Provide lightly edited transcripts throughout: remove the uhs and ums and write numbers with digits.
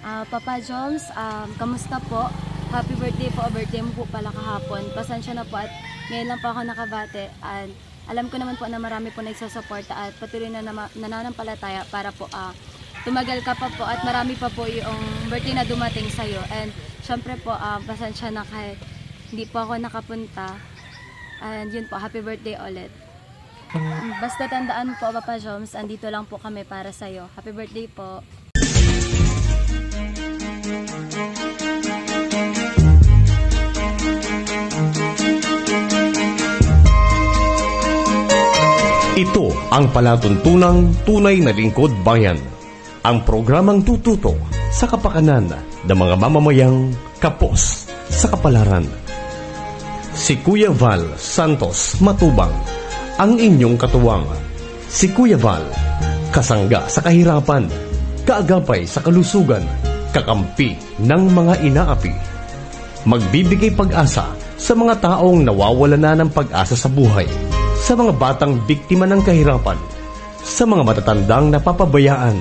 Papa Joms, kamusta po? Happy birthday po, birthday mo po pala kahapon. Pasensya na po at ngayon lang po ako nakabate. At alam ko naman po na marami po nagsusuporta at patuloy na nananampalataya para po tumagal ka pa po at marami pa po yung birthday na dumating sa'yo. And syempre po, pasensya na kahit hindi po ako nakapunta. And yun po, happy birthday ulit. Basta tandaan po, Papa Joms, andito lang po kami para sa'yo. Happy birthday po. Ito ang palatuntunang tunay na lingkod bayan. Ang programang tututo sa kapakanan ng mga mamamayang kapos sa kapalaran. Si Kuya Val Santos Matubang, ang inyong katuwang. Si Kuya Val, kasangga sa kahirapan, kaagapay sa kalusugan, kakampi ng mga inaapi. Magbibigay pag-asa sa mga taong nawawala na ng pag-asa sa buhay, sa mga batang biktima ng kahirapan, sa mga matatandang napapabayaan.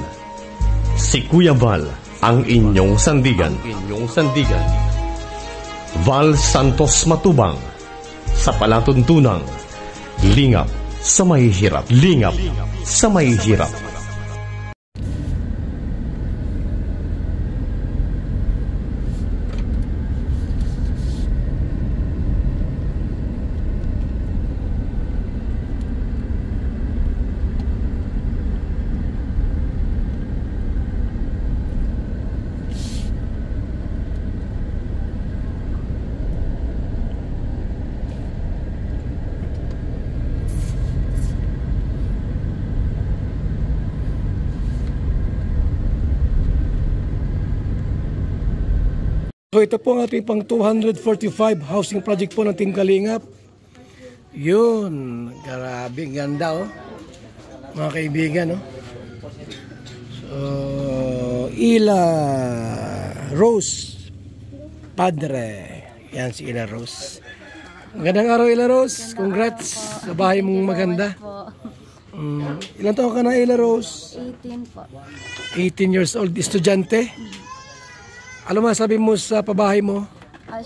Si Kuya Val, ang inyong sandigan. Val Santos Matubang, sa palatuntunang lingap sa mahihirap. Lingap sa mahihirap. So ito po ang ating pang 245 housing project po ng Team Kalingap. Yun, grabe, ganda oh. Mga kaibigan oh. So, Ila Rose Padre. Yan si Ila Rose. Magandang araw Ila Rose. Congrats sa bahay mong maganda. Ilan taon ka na Ila Rose? 18 po. 18 years old, estudyante. Ano masabi mo sa pabahay mo?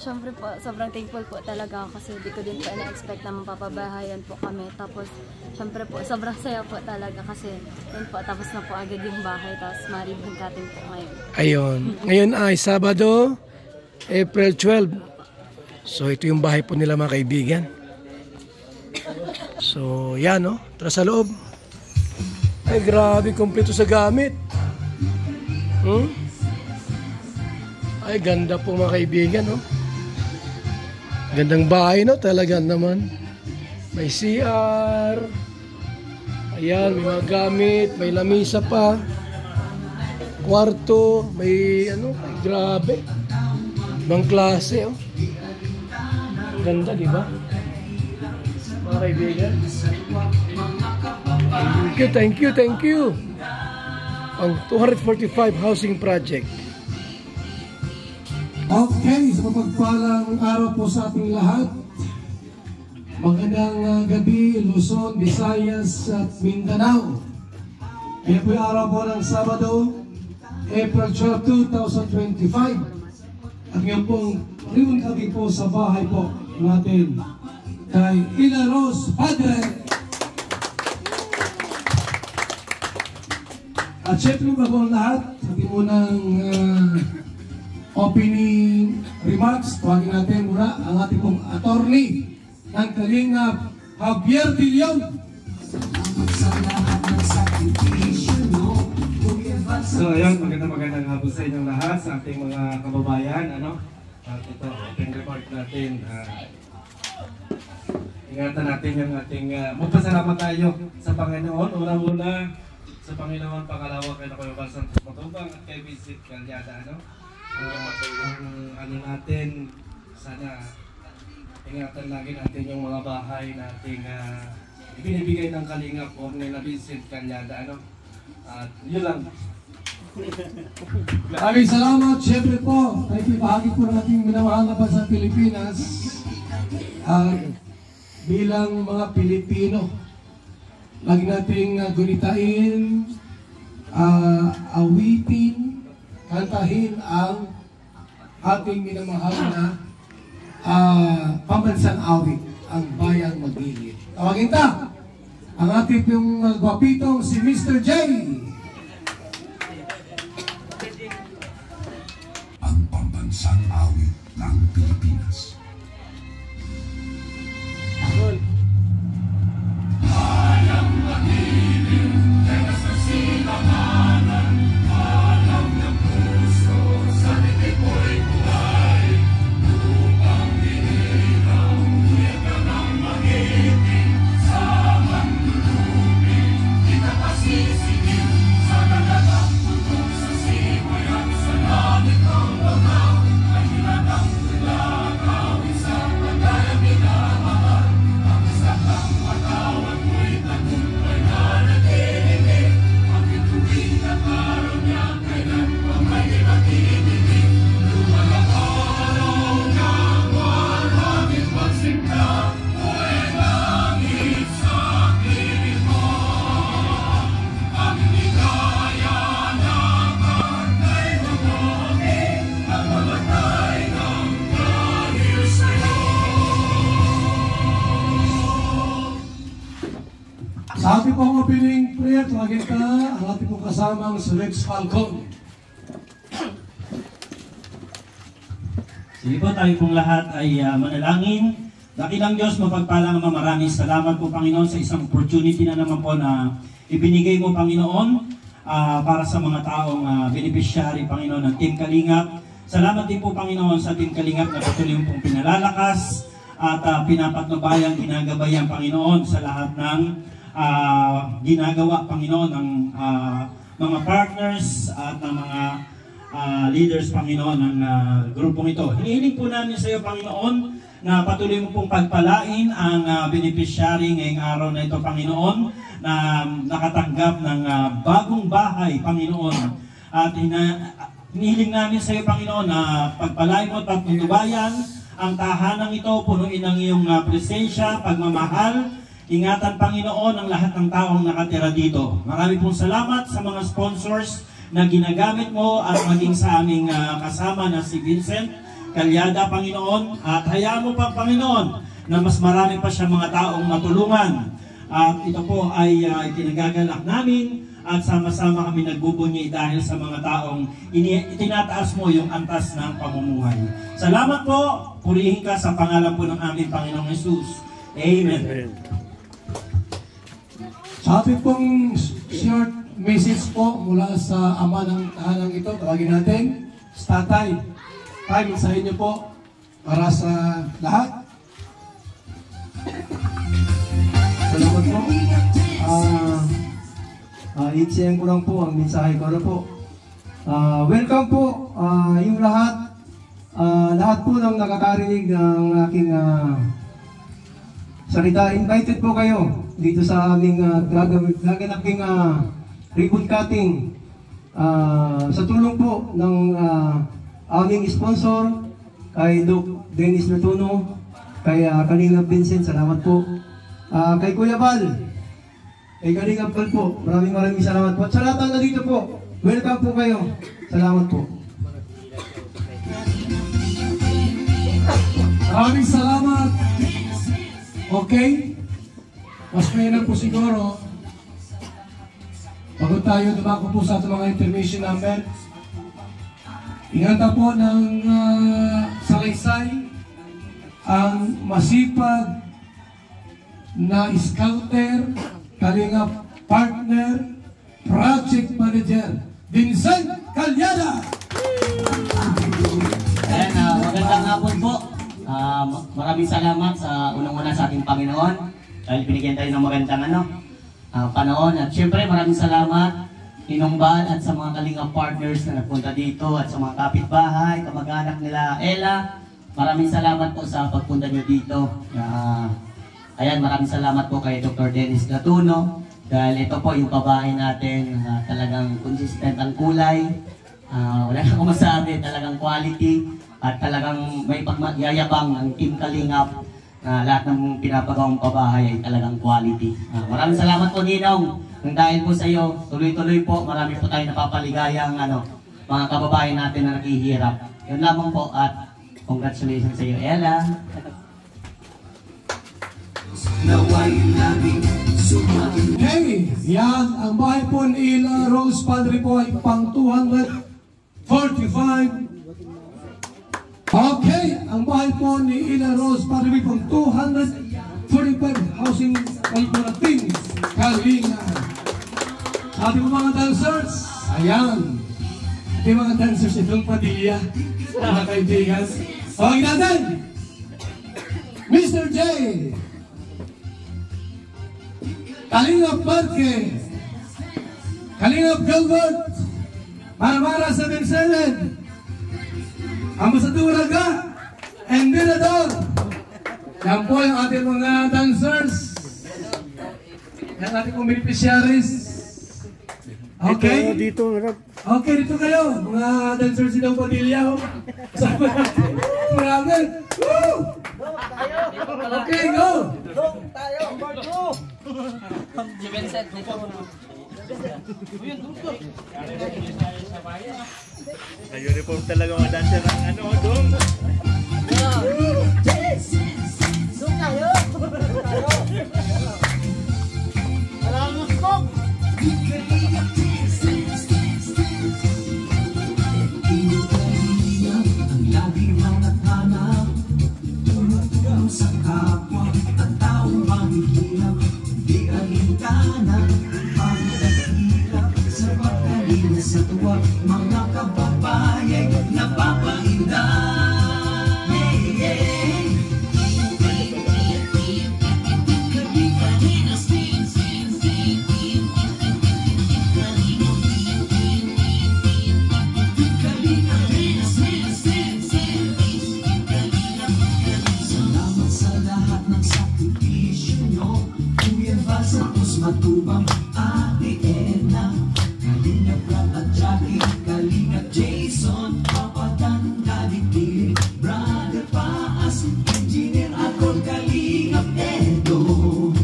Siyempre po, sobrang thankful po talaga ako kasi di ko din po ina-expect na mapapabahayan po kami. Tapos, siyempre po, sobrang saya po talaga kasi yun po, tapos na po agad yung bahay. Tapos, maribig natin po ngayon. Ayun. Ngayon ay Sabado, April 12. So, ito yung bahay po nila mga kaibigan. So, yan no. Tara sa loob. Ay, grabe, kompleto sa gamit. Ay, ganda po mga kaibigan, no? Gandang bahay, no? Talaga naman. May CR. Ayan, may mga gamit. May lamisa pa. Kwarto. May, ano, ay, grabe. Ibang klase, oh. Ganda, di ba? Mga kaibigan. Thank you. Ang 245 housing project. Okay, sa mapagpalang araw po sa ating lahat. Magandang gabi, Luzon, Visayas at Mindanao. Yan po yung araw po ng Sabado, April 12, 2025. At ngayon pong ribbon cutting po sa bahay po natin kay Ila Rose Padre. At syempre bago ang lahat, sabi mo ng opening remarks, tawagin natin muna ang ating pong attorney ng Kalingap, Javier Dilion. So ayun, magandang hapon sa inyong lahat, sa ating mga kababayan. At ito, opening remark natin. Ingatan natin yung ating, magpasalamat tayo sa Panginoon. Una-una sa Panginoon, pangalawa kay Kuya Val Santos Matubang at kay Visit Calyada. Ang natin, sana ingatan lagi natin yung mga bahay nating ibinibigay ng Kalingap o nila Vincent Calyada. At yun lang. Maraming salamat. Siyempre po, ay ibahagi po natin minamahal na bansa Pilipinas. Bilang mga Pilipino, lagi nating gunitain, awitin, kantahin ang ating minamahal na pambansang awit, ang Bayang Magilid. Tawagin ta ang ating yung gwapitong si Mr. J. Ang pambansang awit ng Pilipinas. Bayang Magilid, teka sa silanganan, alam ng puso, sa nitip mo'y buhay, lupang dinirang, huwag ka ng magiting, sa mandulumi, di ka pasisigil, sa nagalang putok sa simoy at sa langit ng bagaw, ay nilatang tulagaw, isang pagayang minamahal, ang isakang matawan mo'y tagumpay na nag-iibig, ang ituwid na araw niya, kailan pa may mag-iibig, lumalang araw na maraming pagsimla, buhay langit sa piling mo, ang ligaya na kanay mamamig, ang mamatay ng dahil sa'yo. Sa ating pong opening prayer, tawagin ka ang ating pong kasamang si Rex Falcon. Sige po, tayo pong lahat ay manalangin. Dakilang Diyos, mapagpalang Ama, maraming salamat po Panginoon sa isang opportunity na naman po na ibinigay mo Panginoon para sa mga taong beneficiary Panginoon ng Team Kalingap. Salamat din po Panginoon sa Team Kalingap na patuloy pong pinalalakas at pinapatnubayan, ginagabayan Panginoon sa lahat ng ginagawa Panginoon ng mga partners at ng mga leaders Panginoon ng grupong ito. Hinihiling po namin sa iyo Panginoon na patuloy mo pong pagpalain ang beneficiary ngayong araw na ito Panginoon na nakatanggap ng bagong bahay Panginoon. At hinihiling namin sa iyo Panginoon na pagpalain mo at pagtutubayan ang tahanang ito, punuin ang iyong presensya, pagmamahal. Ingatan Panginoon ang lahat ng taong nakatira dito. Marami pong salamat sa mga sponsors na ginagamit mo at maging sa aming kasama na si Vincent Calyada, Panginoon. At hayaan mo pa, Panginoon, na mas marami pa siya mga taong matulungan. At ito po ay itinagagalak namin at sama-sama kami nagbubunyi dahil sa mga taong itinataas mo yung antas ng pamumuhay. Salamat po. Purihin ka sa pangalan po ng aming Panginoong Jesus. Amen. Sa ating pong short message po mula sa ama ng tahanang ito, tawagin natin, Tatay. Tay, mensahe niyo po para sa lahat. Salamat po. Itsiyan ko lang po ang mensahe ko na po. Welcome po yung lahat. Lahat po ng nakakarinig ng aking salita. Invited po kayo dito sa aming gaganaping ribbon cutting. Sa tulong po ng aming sponsor, kay Doc Dennis Latuno, kay Kalingap Vincent, salamat po. Kay Kuya Bal, kay Kalingap Bal po, maraming salamat po. At sa lahat na dito po, welcome po kayo. Salamat po. Maraming salamat. Okay? Mas mainam po siguro bago tayo dumako po sa ating mga intermission number. Ingatan po ng salaysay ang masipag na scouter, Kalingap partner, project manager, Vincent Calyada. Ayan, magandang hapon po. Maraming salamat sa unang-una sa ating Panginoon dahil binigyan tayo ng magandang panahon. At syempre maraming salamat Ninong Bal at sa mga Kalingap partners na nagpunta dito at sa mga kapitbahay, kamag-anak nila Ella. Maraming salamat po sa pagpunta nyo dito. Ayan, maraming salamat po kay Dr. Dennis Latuno dahil ito po yung pabahay natin, talagang consistent ang kulay. Wala na akong masabi, talagang quality at talagang may pagyayabang ng Team Kalingap na lahat ng pinapagawang pabahay ay talagang quality. Maraming salamat po Ninong. Nang dahil po sa iyo, tuloy-tuloy po, marami po tayo napapaligayang mga kababayan natin na naghihirap. Yun lamang po at congratulations sa iyo, Ella. Hey, yan, ang bahay po ni Ila Rose Padre po ay pang 245. Okay, ang bahay po ni Ila Rose Padre po pang 245 housing corporating Kalinga. Sa ating mga dancers, ayan. Ating mga dancers itong Padilla, mga kaibigan. Okay natin, Mr. J. Kalingap Barke, Kalingap Gilbert, Maramara 77, Ambassador Raga, and Mirador. Yan po yung ating mga dancers, yan ating mga beneficiaries. Okay? Dito. Okay, dito kayo, mga dancers itong Padilla. Sama natin. Marami. Woo! Okay, go! Uniform talaga mga dancer ng ano, Dong. Sa kapwa at taong mahihirap, di alintana, pagkakilap sa pagkalina sa tuwa, mga kababayay napapainda. Matubang Ate Edna, Kalingap Rap at Jackie, Kalingap Jason, Papa Dan, Daddy Billy, Brother Paas, Engineer Akol, Kalingap Edo,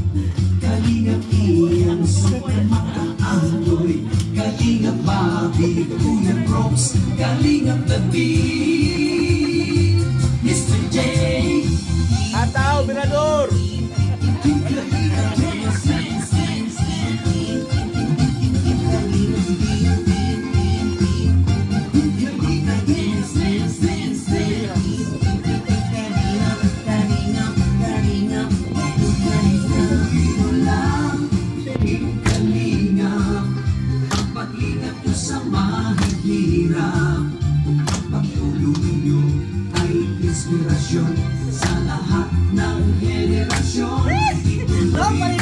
Kalingap Ian, Super Maka-Andoy, Kalingap Bobby, Kuya Brooks, Kalingap David, Mr. J. Ataw, Mirador! Sa lahat ng henerasyon, ituloy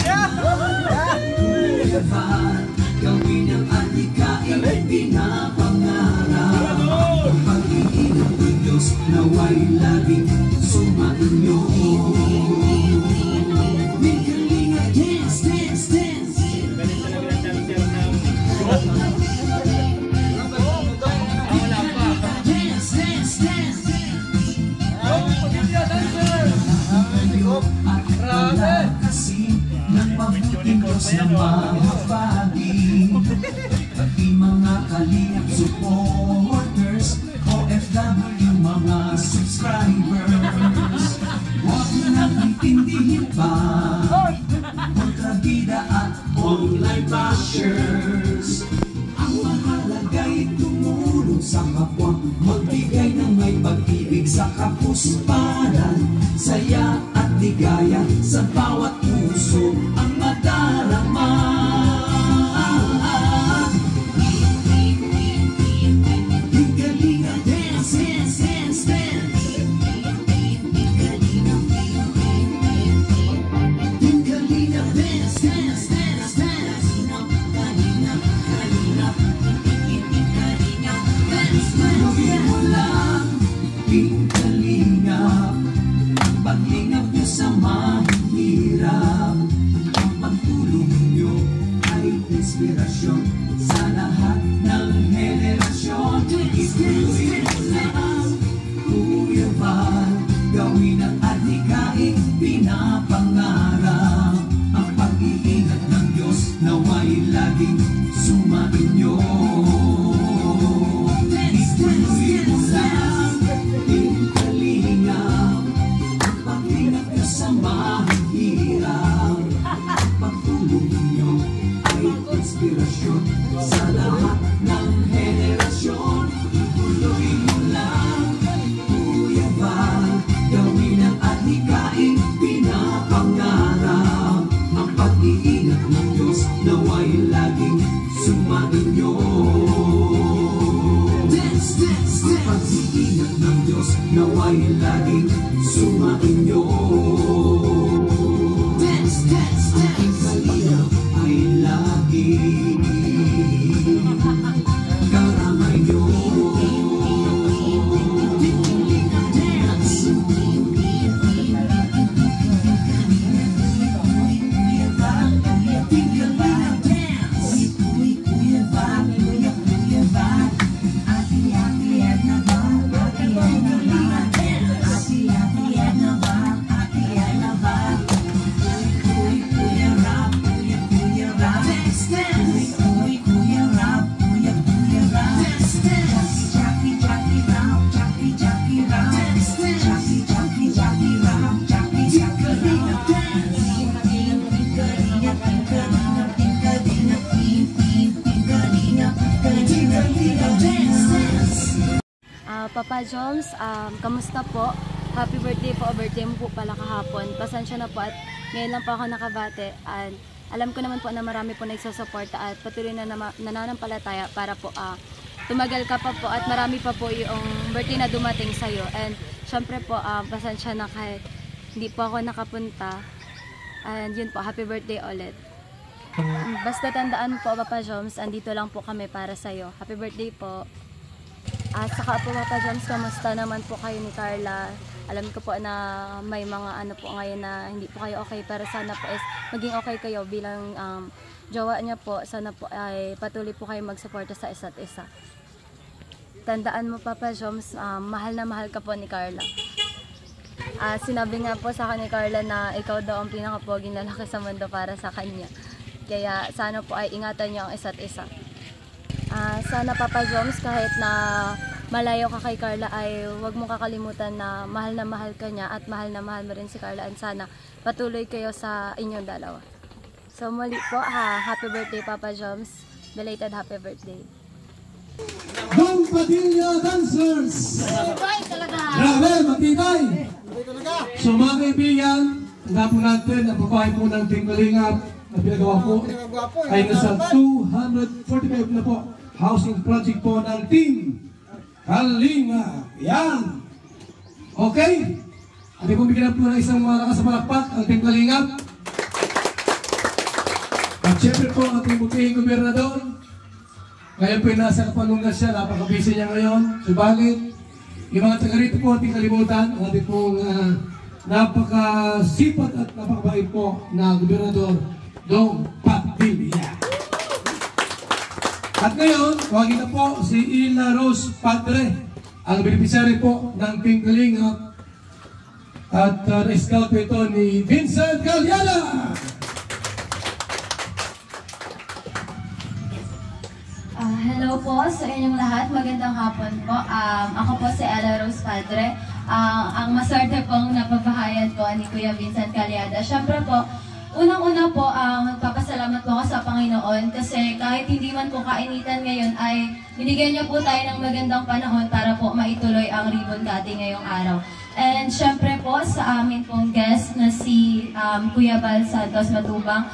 gawin ang adhikain pinapangarap. Ang pag-iingat ng Diyos naway laging sumainyo. May kalinga, dance, dance, dance. At kasi ng mabuting Diyos na mahabagin, pati mga kalingap supporters, OFW mga subscribers, huwag nang intindihin pa kontrabida at online bashers. Ang mahalaga'y tumulong sa kapwa, magbigay ng may pag-ibig sa kapusparan, saya at ligaya sa bawat puso ang madarama. Kalinga, dance, dance, dance, dance. Kalinga, dance, dance, dance, dance. Kalinga, kalinga, kalinga, dance, gawin mo lang, kalinga. Paglingap niyo sa mahihirap, ang pagtulong niyo ay inspirasyon sa lahat ng henerasyon. Ituloy mo lang, Kuya Val, gawin ang adhikain pinapangarap. Ang pag-iingat ng Diyos naway laging sumainyo. Pag-iingat ng Diyos naway laging sumainyo. Aking kalinaw ay laging karamay nyo. Papa Joms, kamusta po? Happy birthday po, birthday mo po pala kahapon. Pasensya na po at ngayon lang po ako nakabate. And alam ko naman po na marami po nagsusuporta at patuloy na nananampalataya para po tumagal ka pa po at marami pa po yung birthday na dumating sa'yo. And syempre po, pasensya na kahit hindi po ako nakapunta. And yun po, happy birthday ulit. Basta tandaan po, Papa Joms, andito lang po kami para sa'yo. Happy birthday po. At saka po, Papa Joms, kamusta naman po kayo ni Carla? Alam ko po na may mga ano po ngayon na hindi po kayo okay, pero sana po is maging okay kayo bilang jowa niya po. Sana po ay patuloy po kayo magsuporta sa isa't isa. Tandaan mo, Papa Joms, mahal na mahal ka po ni Carla. Sinabi nga po sa akin ni Carla na ikaw daw ang pinakapoging lalaki sa mundo para sa kanya. Kaya sana po ay ingatan niyo ang isa't isa. Sana, Papa Joms, kahit na malayo ka kay Carla ay huwag mong kakalimutan na mahal ka niya at mahal na mahal mo rin si Carla, and sana patuloy kayo sa inyong dalawa. So muli po, happy birthday, Papa Joms. Belated happy birthday. Dong Padilla Dancers! Grabe, matibay! So mga kaibigan, handa po natin ang babae po ng Team Kalingap na pinagawa po ay nasa 245 na po housing project po ng Team Kalingap. Yan! Okay? Hindi po bigyan po ng isang malakas na palakpak ang Team Kalingap. At syempre po ang ating butihing gobernador. Ngayon po yung nasa Kapalungan siya, napaka-busy niya ngayon. Subalit, yung mga taga rito po ating kalimutan, ang ating pong napaka-sipat at napakabait po na gobernador, Dong Padilla. At ngayon, tawagin na po si Ila Rose Padre, ang beneficiary po ng Team Kalingap. At na-scout po ito ni Vincent Calyada. Hello po sa inyong lahat, magandang hapon po. Ako po si Ella Rose Padre, ang maswerte pong napabahayan ko ni Kuya Vincent Calyada. Siyempre po, unang-una po, magpapasalamat po ako sa Panginoon kasi kahit hindi man po kainitan ngayon ay binigyan niyo po tayo ng magandang panahon para po maituloy ang ribbon cutting ngayong araw. And syempre po sa amin pong guest na si Kuya Bal Santos Matubang,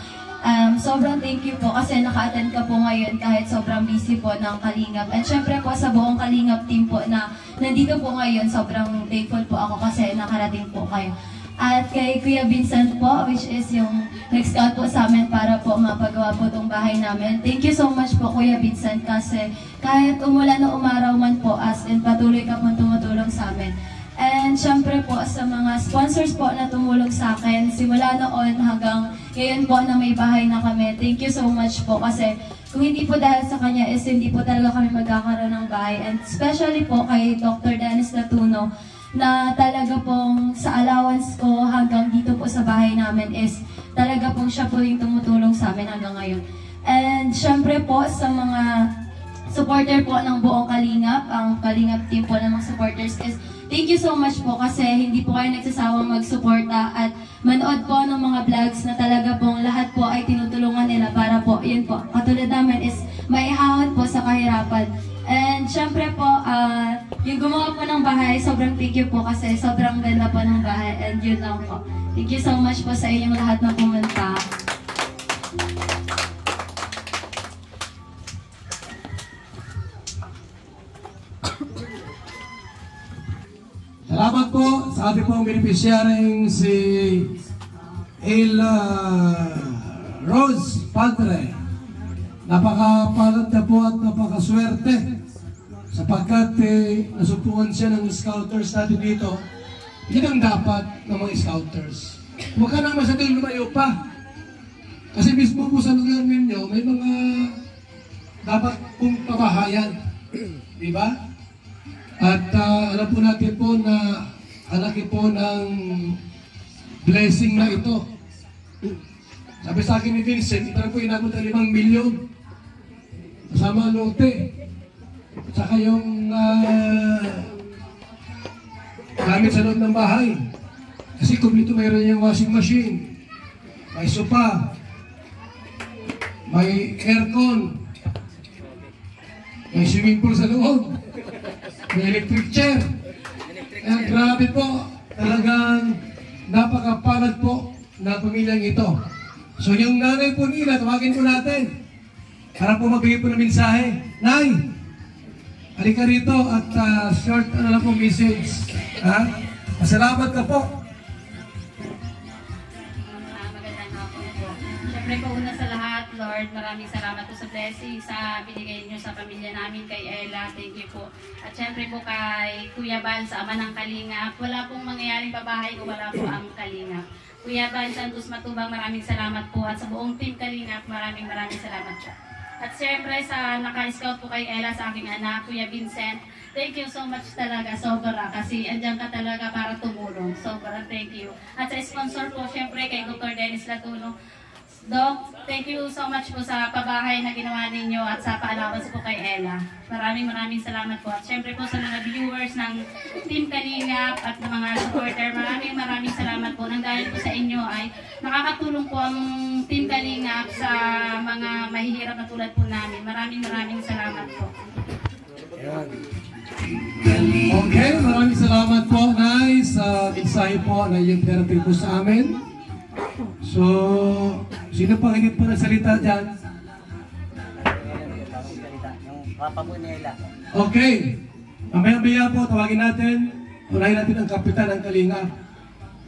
sobrang thank you po kasi naka-attend ka po ngayon kahit sobrang busy po ng Kalingap. And syempre po sa buong Kalingap team po na nandito po ngayon, sobrang thankful po ako kasi nakarating po kayo. At kay Kuya Vincent po, which is yung nag-scout po sa amin para po mapagawa po itong bahay namin. Thank you so much po, Kuya Vincent, kasi kahit umulan o umaraw man po, as in patuloy ka po tumutulong sa amin. And syempre po sa mga sponsors po na tumulong sa akin, simula noon hanggang ngayon po na may bahay na kami. Thank you so much po kasi kung hindi po dahil sa kanya is hindi po talaga kami magkakaroon ng bahay. And especially po kay Dr. Dennis Latuno, na talaga pong sa allowance ko hanggang dito po sa bahay namin is talaga pong siya po yung tumutulong sa amin hanggang ngayon. And syempre po sa mga supporter po ng buong Kalingap, ang Kalingap team po ng mga supporters is thank you so much po kasi hindi po kayo nagsasawang magsuporta at manood po ng mga vlogs na talaga pong lahat po ay tinutulungan nila para po, yun po, katulad namin is maihahon po sa kahirapan. And syempre po, yung gumawa po ng bahay, sobrang thank you po kasi sobrang ganda po ng bahay and yun lang po. Thank you so much po sa inyong lahat na pumunta. ating pong beneficiarying si Ella Rose Padre. Napakapalad na po at napakaswerte sapagkat nasumpungan siya ng scouters natin dito. Yan ang dapat ng mga scouters. Huwag ka nang masyadong lumayo pa. Kasi mismo po sa lugar ninyo, may mga dapat pong pabahayan. Diba? At alam po natin po na alaki po ng blessing na ito. Sabi sa akin ni Vincent, ito na po inabot ng 5 milyon. Kasama lote. Saka yung gamit sa loob ng bahay. Kasi kung dito mayroon yung washing machine, may sopa, may aircon, may swimming pool sa loob, may electric chair. Kaya grabe po, talagang napakapalad po na pamilyang ito. So yung nanay po nila, tawagin po natin para po magbigay po ng mensahe. Nay, halika rito at short na po message. Masalamat ka po. Magandang hapon po. Siyempre po una sa lahat, Lord, maraming salamat po sa blessing sa binigay niyo sa pamilya namin kay Ella. Thank you po. At siyempre po kay Kuya Bal sa ama ng Kalingap. Wala pong mangyayaring babahay kung wala po ang Kalingap. Kuya Bal Santos Matubang, maraming salamat po. At sa buong team Kalingap, maraming salamat po. At siyempre sa naka-scout po kay Ella, sa aking anak, Kuya Vincent, thank you so much talaga, sobra. Kasi andyan ka talaga para tumulong. Sobra, thank you. At sa sponsor po, siyempre kay Dr. Dennis Latuno. Doc, thank you so much po sa pabahay na ginawa ninyo at sa pa-allowance po kay Ella. Maraming salamat po. At syempre po sa mga viewers ng Team Kalingap at ng mga supporter, maraming salamat po. Nang dahil po sa inyo ay nakakatulong po ang Team Kalingap sa mga mahihirap na tulad po namin. Maraming salamat po. Okay, maraming salamat po, Nay, sa mensahe po na yung therapy po sa amin. So, sino pang hindi po nagsalita dyan? Okay. Mamaya-maya po, tawagin natin. Unahin natin ang kapitan ng Kalingap.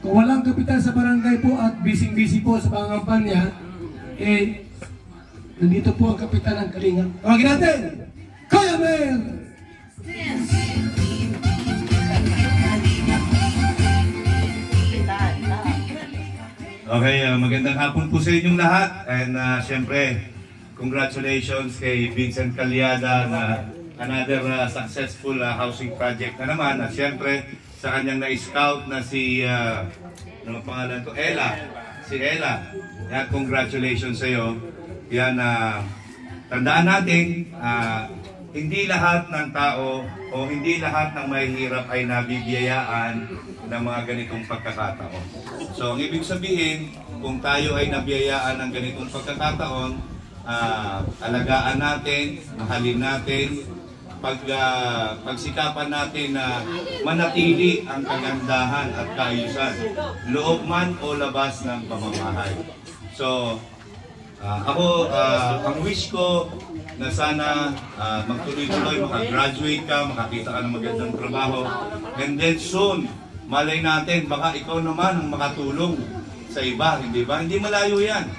Kung walang kapitan sa barangay po at busy-busy po sa mga kampanya, nandito po ang kapitan ng Kalingap. Tawagin natin! Kuya Mel! Okay, magandang hapon po sa inyong lahat. And siyempre, congratulations kay Vincent Calyada na another successful housing project na naman. At siyempre, sa kanyang na-scout na si, ano pangalan ko? Ella. Si Ella. Yan, congratulations sa iyo. Yan, tandaan natin, hindi lahat ng tao o hindi lahat ng mahihirap ay nabibiyayaan ng mga ganitong pagkakataon. So, ang ibig sabihin, kung tayo ay nabiyayaan ng ganitong pagkakataon, alagaan natin, mahalin natin, pagsikapan natin na manatili ang kagandahan at kaayusan, loob man o labas ng pamamahay. So, ang wish ko na sana magtuloy-tuloy, makagraduate ka, makakita ka ng magandang trabaho, and then soon, malay natin, baka ikaw naman ang makatulong sa iba, hindi ba? Hindi malayo yan.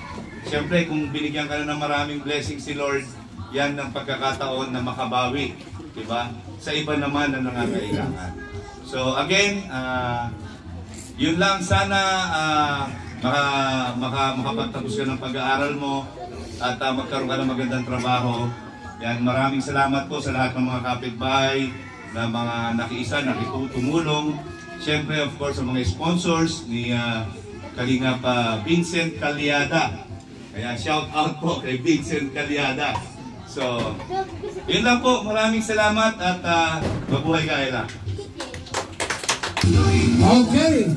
Siyempre, kung binigyan ka na ng maraming blessings si Lord, yan ang pagkakataon na makabawi, di ba? Sa iba naman na nangangailangan. So again, yun lang, sana makapagtapos ka ng pag-aaral mo at magkaroon ka ng magandang trabaho. Yan, maraming salamat po sa lahat ng mga kapitbahay, na mga nakiisa, nakitutulong. Siyempre, of course, sa mga sponsors ni Kalingap Vincent Calyada. Kaya shout out po kay Vincent Calyada. So, yun lang po. Maraming salamat at mabuhay ka, Ella. Okay.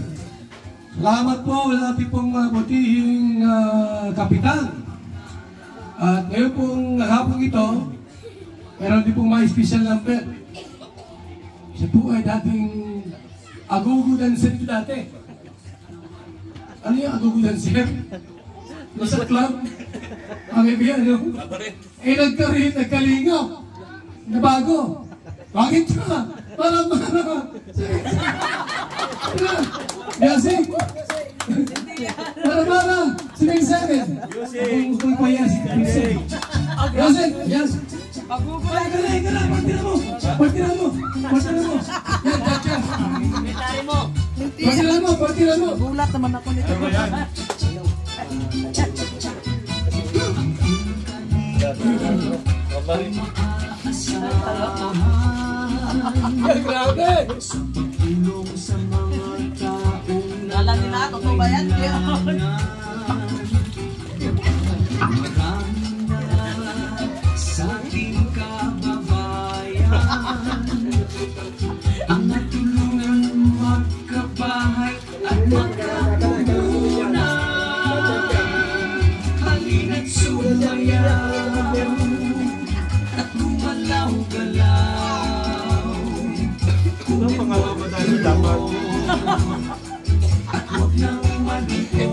Salamat po. Wala natin pong butihing kapitan. At ngayon pong hapong ito, meron din pong mga special number. Siya po ay dating Agogo Dancer dati. Ano yung Agogo Dancer? Nasa club. Ang ibig ano? Nagkalingap. Na bago. Bakit ka? Para Music! Para, sing seven. Gusto ko yan, music. Music, yes. Partiran mo. Yan, partiran mo. Gulat naman ako nito. Grabe! Alam nila, totoo ba yan? Sa ating kababayan ang natulungan magkabahay at magkatugunan. Halina't sumayaw at gumalaw-galaw. Ano pangalawa ba tayo dapat? At huwag nang malito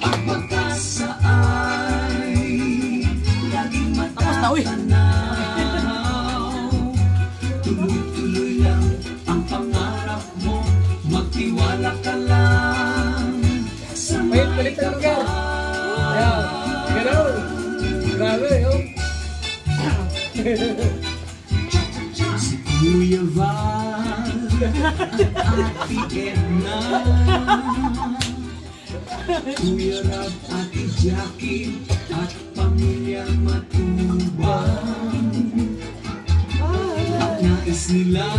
ang pagkasa ay laging matatanaw. Tuloy-tuloy lang ang pangarap mo, magtiwala ka lang sa balik tayo ka. Ayan, gano'n. Grabe, oh. Si Kuya Val at Ate Edna, Kuya Rab, Ate Jackie at pamilya Matubang. Ang nais nila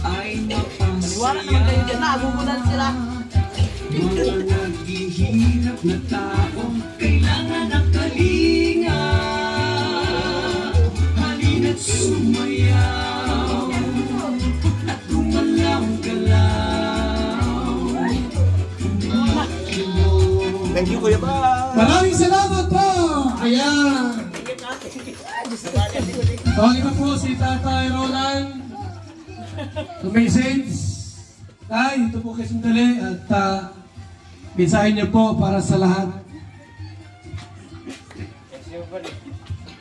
ay mapasaya. Wala naman kayo dyan, nagugulan sila. Mga naghihirap na tao kailangan ng kalinga. Halina't sumayaw at gumalaw-galaw. Thank you, Kuya Ba. Maraming salamat po! Ayan! Tawagin na po si Tatay Roland. The message. Tay, ito po kayo sandali at mensahe niyo po para sa lahat.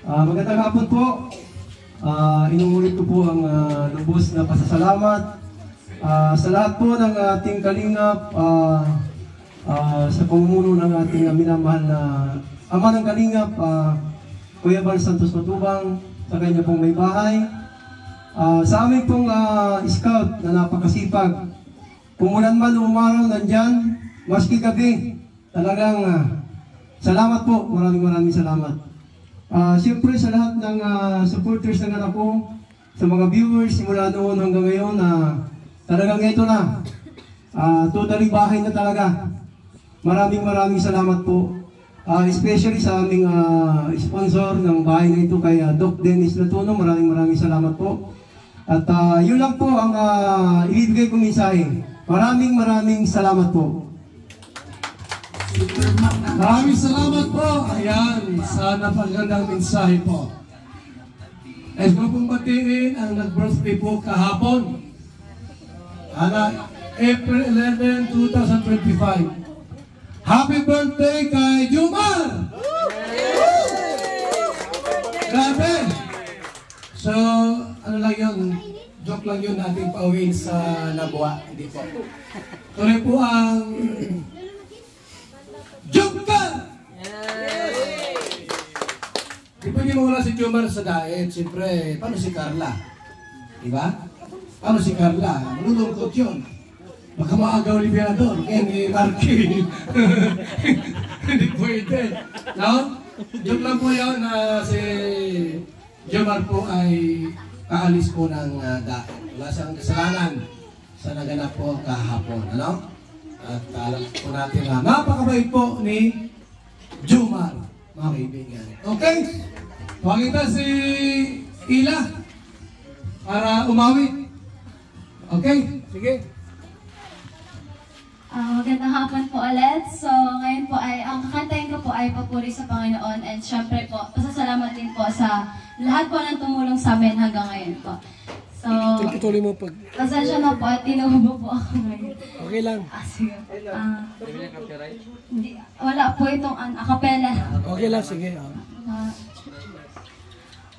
Magandang hapon po. Inuulit ko po ang lubos na pasasalamat sa lahat po ng ating kalingap, sa pamumuno ng ating minamahal na ama ng kalingap, Kuya Val Santos Matubang, sa kanya pong may bahay. Sa amin pong scout na napakasipag, kumulan man o umaraw, nandyan, maski gabi, talagang salamat po, maraming salamat. Siyempre sa lahat ng supporters ng anak ko, sa mga viewers simula noon hanggang ngayon, talagang ito na, totally bahay na talaga. Maraming salamat po. Especially sa aming sponsor ng bahay na ito, kay Doc Dennis Latuno, maraming salamat po. At yun lang po ang ibibigay kong mensahe. Maraming salamat po. Maraming salamat po. Ayan, sa napagandang mensahe po. Nais ko pong batiin ang nag-birthday po kahapon. April 11, 2025. Happy birthday kay Jumar! Grabe! So, ano lang yun, joke lang yun natin pauwiin sa Labuha. Hindi po. Tuloy po ang Jumar! Di pwede mawala si Jumar sa diet. Siyempre, paano si Carla? Diba? Paano si Carla? Malulungkot yun. Baka maagaw ni Viador, ni Marky. Hindi pwede. No? Joke lang po yun na si Jomar po ay kaalis po ng dahil. Wala siyang kasalanan sa naganap po kahapon. Ano? At alam po natin na napakabait po ni Jomar, mga kaibigan. Okay? Pakita si Ila para umawi. Okay? Sige. Magandang hapon po ulit. So, ngayon po ay, ang kakantayin ko po ay papuri sa Panginoon and syempre po, pasasalamat din po sa lahat po ng tumulong sa amin hanggang ngayon po. So, Tuloy mo pag... pasensya na po at tinubo po ako ngayon. Okay lang. Sige. Wala po itong acapella. Okay lang, sige.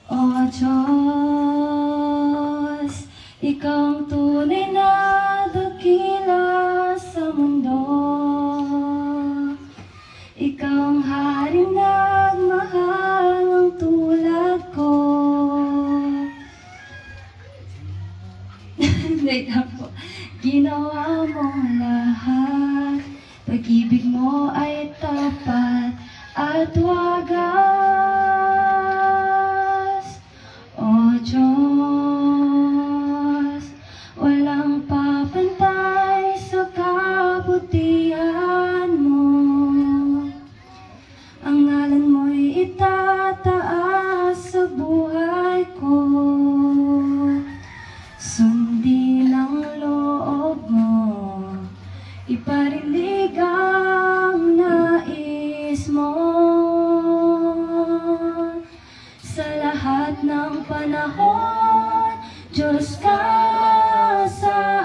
O Diyos, Ikaw ang tunay na dakila sa mundo. Ikaw ang haring nagmahal ng tulad ko. Wait lang po. Ginawa mo lahat. Pag-ibig mo ay tapat at wagas. O Diyos, walang papantay sa kabutihan mo. Ang ngalan mo'y itataas sa buhay ko. Sundin ang loob mo, iparinig ang nais mo. Sa lahat ng panahon, Diyos ka sa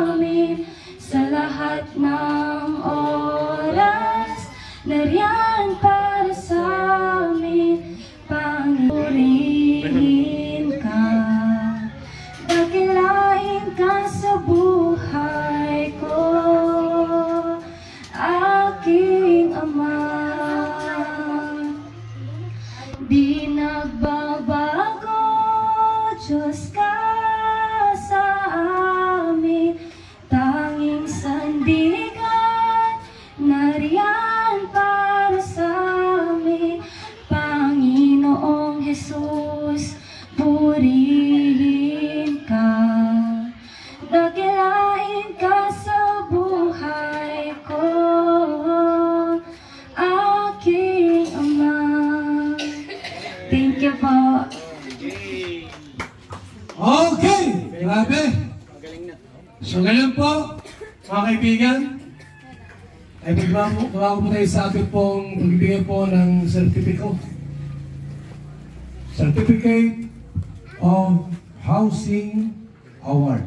amin. Sa lahat ng oras, nariyan para sa amin. Pangurihin ka, dakilain ka sa buhay ko, aking Ama. Di nagbabago, Diyos ka sa amin. Tanging sandigan, nariyan para sa amin. Panginoong Jesus, purihin ka, dakilain ka sa buhay ko, aking Ama. Thank you po. Okay, grabe. So ngayon po, mga kaibigan, ay magbago po tayo sa ating pong pagbibigay po ng Certificate of Housing Award.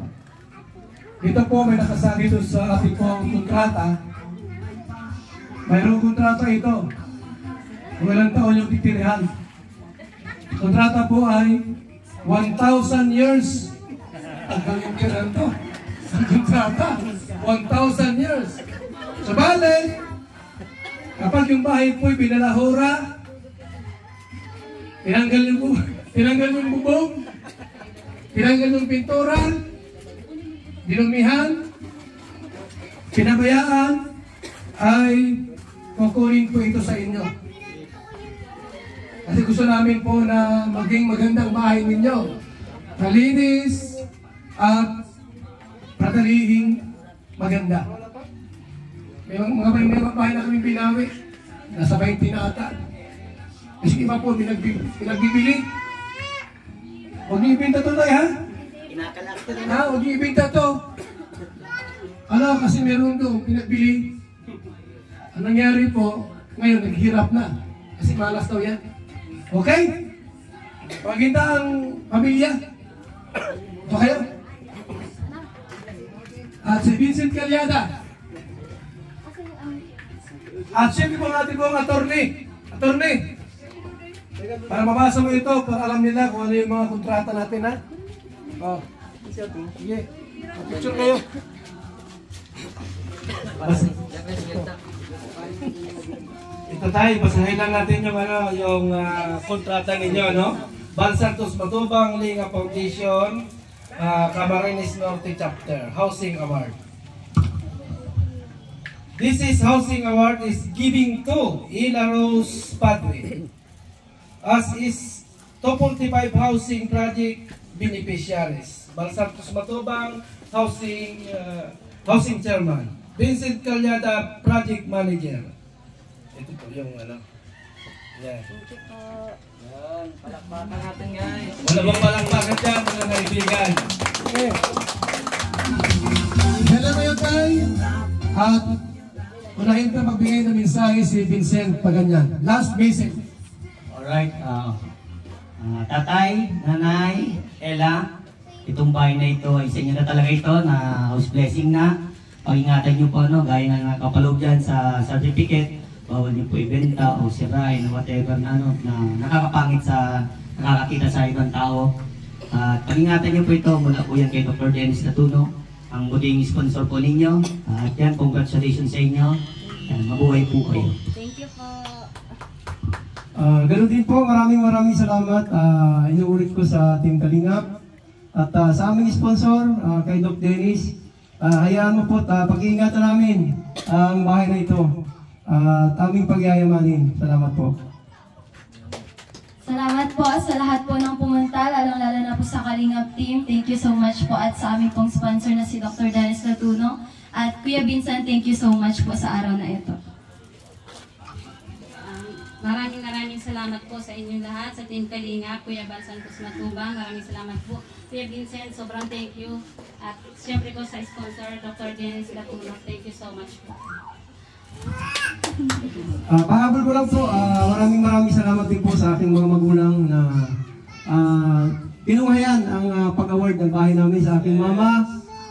Dito po may nakasabi dito sa ating pong kontrata. Mayroong kontrata ito. Kung ilang taon yung titirihan. Kontrata po ay 1,000 years. Ang galing ka lang to. Ang kontrata, 1,000 years. So bale, kapag yung bahay po'y binalahura, tinanggal yung bubong, tinanggal yung pintura, dinumihan, pinabayaan, ay kukunin po ito sa inyo. Kasi gusto namin po na maging magandang bahay ninyo. Malinis at patalihing maganda. May mga bahay na kami binawi. Nasa 20 na ata. Kasi iba po pinagbibili. Huwag niyo ibinta ito tayo, ha? Huwag niyo ibinta ito. Ano, kasi meron doon pinagbili. Ang nangyari po, ngayon naghihirap na. Kasi malas daw yan. Okay? Paginta ang pamilya. Ito kayo. At si Vincent Calyada. At siyempre po natin po ang attorney. Para mabasa mo ito, para alam nila kung ano yung mga kontrata natin, ha? Oh. Sige. Picture kayo. Ito tayo, basahin lang natin yung kontrata ninyo, no? Bal Santos Matubang, Linga Foundation, Camarines Norte Chapter, Housing Award. This is Housing Award is giving to Ila Rose Padre, as is 245 Housing Project Beneficiaries. Bal Santos Matubang, Housing Chairman. Vincent Calyada, Project Manager. Ito po yung ano. Yan. Yan, palakpakan natin guys. Wala bang palakpakan dyan, mga kaibigan? Okay. Hello kayo tayo. At unahin pa magbigay ng mensahe si Vincent Paganyan. Last message. Alright. Tatay, nanay, Ella, itong bahay na ito ay sa inyo na talaga ito na house blessing na. Pag-ingatan nyo po, no, gaya ng kapaloob dyan sa certificate, bawal nyo po ibenta o sirain o whatever na, ano, na nakakapangit sa nakakakita sa ibang tao. At pag-ingatan niyo po ito mula po yan kay Dr. Dennis Latuno, ang muling sponsor po ninyo. At yan, congratulations sa inyo. Yan, mabuhay po kayo. Thank you po. Ganun din po, maraming salamat. Inuulit ko sa Team Kalingap. At sa aming sponsor, kay Doc Dennis, hayaan mo po, pag-iingatan namin ang bahay na ito. At aming pagyayamanin. Salamat po. Salamat po sa lahat po ng pumunta, lalong-lalo na po sa Kalingap team. Thank you so much po at sa aming pong sponsor na si Dr. Dennis Latuno. At Kuya Vincent, thank you so much po sa araw na ito. Maraming salamat po sa inyong lahat, sa Team Kalingap, Kuya Bal Santos Matubang, maraming salamat po. Kuya Vincent, sobrang thank you. At siyempre po sa sponsor, Dr. Dennis Latuno, thank you so much po. Pahabol ko lang po, maraming salamat din po sa aking mga magulang na pinuhayan ang pag-award ng bahay namin sa aking mama,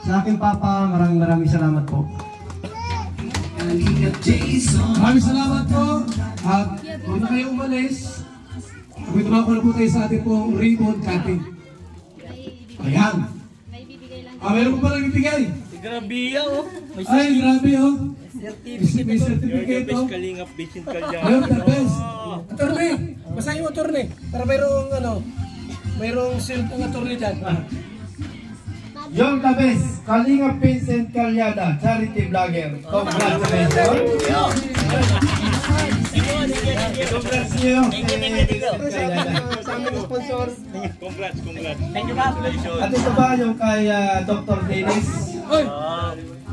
sa aking papa. Maraming salamat po. Maraming salamat po. At huwag na kayo umalis. Tumako na po tayo sa ating pong ribbon cutting. Ayan. Meron po palang ibigay. Grabe oh. Ay, grabe oh. May certificate oh. Kalingap Vincent Calyada. Ayun, the best. Attorney, basahin mo attorney. Para mayroong shield ng attorney dyan. Yung the best, Kalingap Vincent Calyada, charity vlogger. Congratulations. Congrats. Thank you, at ito ba yung kay Dr. Dennis?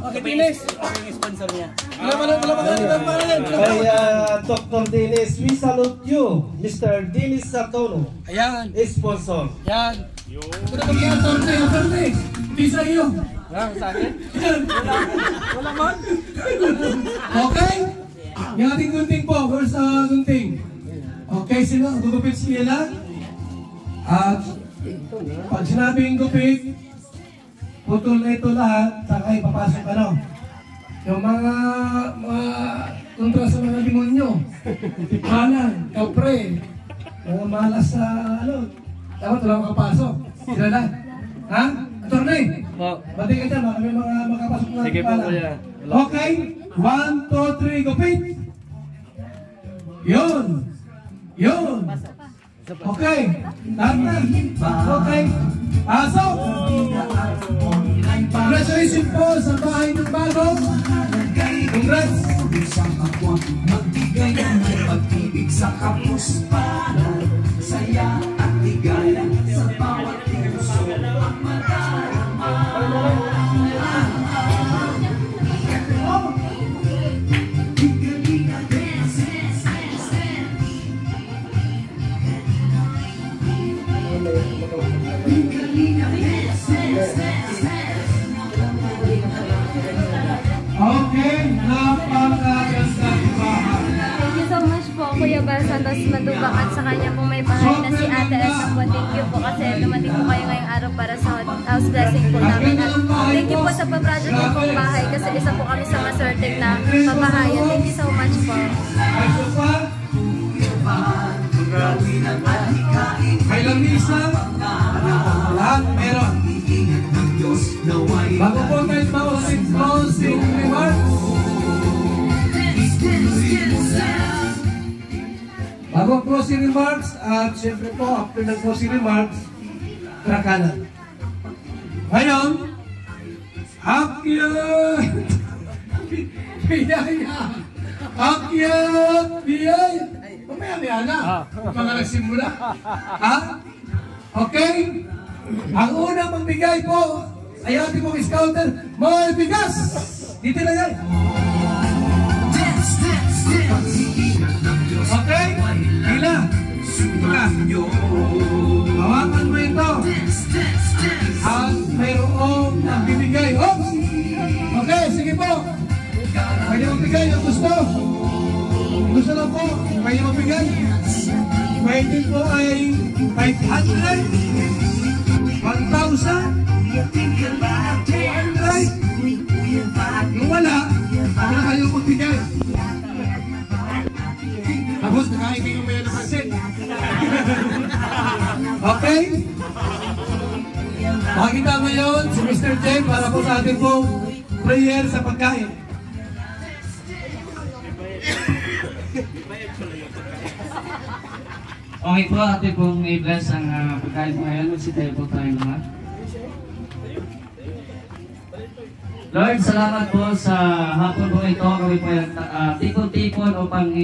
Okay, Dennis. Yung sponsor niya. Kay Dr. Dennis, we salute you, Mr. Dennis Latuno. Ayan. Sponsor. Ayan. Kuna kami attorney. Bisa iyo. Sa akin? Wala man. Okay? Yung ating gunting po, first gunting. Okay, sila, gugupit sila. At pag sinabing gupit, putol na ito lahat, saka ipapasok yung mga kontra sa mga demonyo, tipanan, kapre, mga malas sa dapat wala makapasok. Sila na. Ha? Attorney? Bati ka dyan, may mga makapasok na. Sige po, kuya. Okay? 1, 2, 3, gupit. Yun. Okay. Lahat na. Okay. Pasok. Congratulations po sa bahay ng bago. Congrats. Magbigay ng pag-ibig sa kapos para saya at ligaya sa bawat puso ang madarama. Okay, napakagandang bahay. Thank you so much po, Kuya Bal Santos Matubang at sa kanya po may bahay na si Ate Elsa po. Thank you po kasi dumating po kayo ngayong araw para sa house blessing po namin. At thank you po sa pa-project ng pong bahay kasi isa po kami sa maswerteng na pabahayan. Thank you so much po. May lamisa, lahat meron. Bago po tayo closing remarks. Bago closing remarks, at syempre po, after ng closing remarks, trakanan. Ngayon, akyat! Biyaya! Akyat! Biyaya! Mamaya na. Mga nagsimula. Ha? Okay? Ang unang magbigay po ay ating mga scouter, may bigas! Dito na yan. Okay? Hila. Hila. Hawakan mo ito. At mayroong magbibigay. Oops! Okay, sige po. Pwede magbigay ang gusto. Gusto lang po, pwede magbigay. Pwede po ay 500. 1,000, 200, yung wala, wala kayo magbigay. Tapos nakaibig yung mayan ng pansin. Okay? Makikita mo yun si Mr. J para po sa ating pong prayer sa pagkain. Okay po, ate pong i-bless ang pagkain po ngayon. Magsitayo po tayo lahat. Lord, salamat po sa hapon po ito. Kami po yung tipon-tipon upang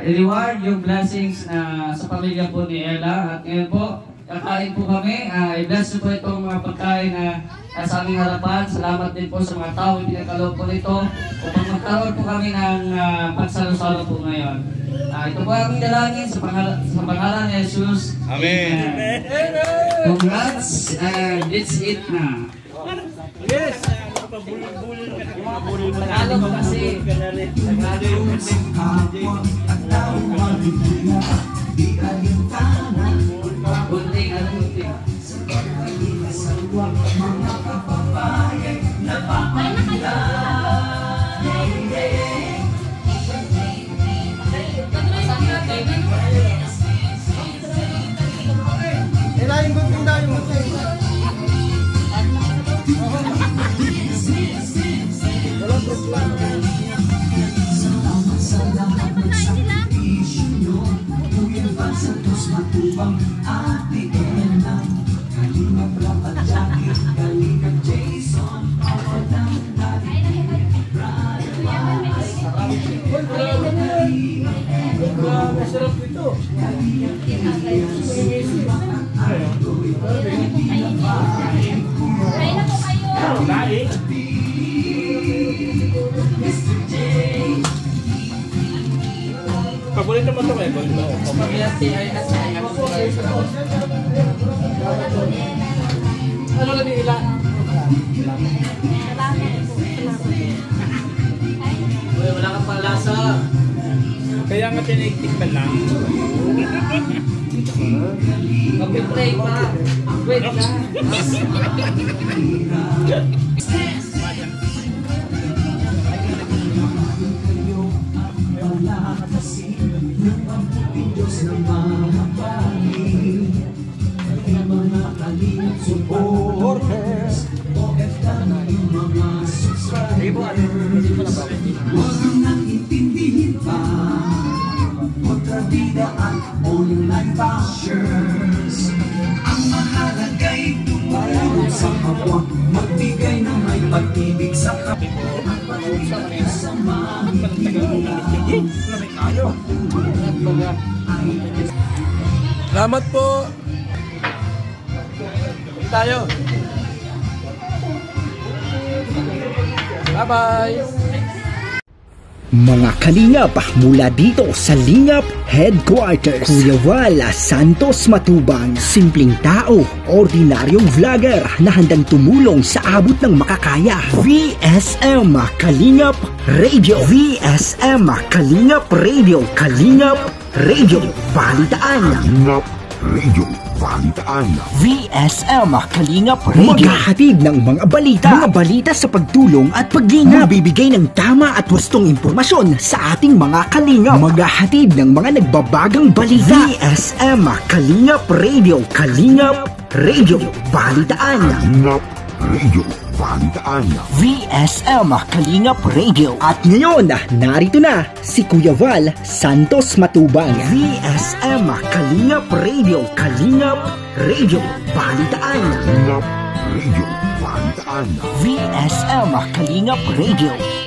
i-reward yung blessings sa pamilya po ni Ella. At ngayon po, kakain po kami. I-bless po itong mga pagkain na sa aming harapan. Salamat din po sa mga tao yung pinagkaloob po nito upang magkaroon po kami ng pagsalo-salo po ngayon. Ito po aming dalangin sa pangalan ni Jesus. Amen. Congrats and it's it na. Yes! Tagalog kasi. Tagalog kasi. Bunting, ano bunting? Mga kapabayan na Ilayin gunting daw yung gunting. Walang problema. Salamat magsakripisyo nyo. Kuya Val Santos Matubang, Ate Ella, Kalingap Rapat Jackie, Kalingap Jason, Papadang Daddy, Brother Grabe, sarap ito. Kaya na po kayo. Paborito mo ito kayo? Ano na nila? Wala kang palasa. Kaya nga tinitikman lang. Mag-play pa. Wait na. Diyos na mahabali ang mga kalingap supporters, OFW na yung mga subscribers. Huwag nang intindihin pa kontrabida at online bashers. Ang mahalaga'y tumulong sa kapwa, magbigay ng may pag-ibig sa kapwa, at pag-ibig sa mahihirap. Salamat po. Tayo. Bye-bye. Mga kalingap mula dito sa Lingap Headquarters, Kuya Val Santos Matubang, simpleng tao, ordinaryong vlogger na handang tumulong sa abot ng makakaya. VSM Kalingap Radio, VSM Kalingap Radio, Kalingap Radio Balitaan, Kalingap Radio Balitaan, VSM Kalingap Radio, maghahatid ng mga balita sa pagtulong at pagginap, magbibigay ng tama at wastong impormasyon sa ating mga kalingap, maghahatid ng mga nagbabagang balita. VSM Kalingap Radio, Kalingap Radio Balitaan, Kalingap Radio Balitaan, VSM Kalingap Radio. At ngayon, narito na si Kuya Val Santos Matubang, VSM Kalingap Radio, Kalingap Radio Balitaan, Kalingap Radio Balitaan, VSM Kalingap Radio.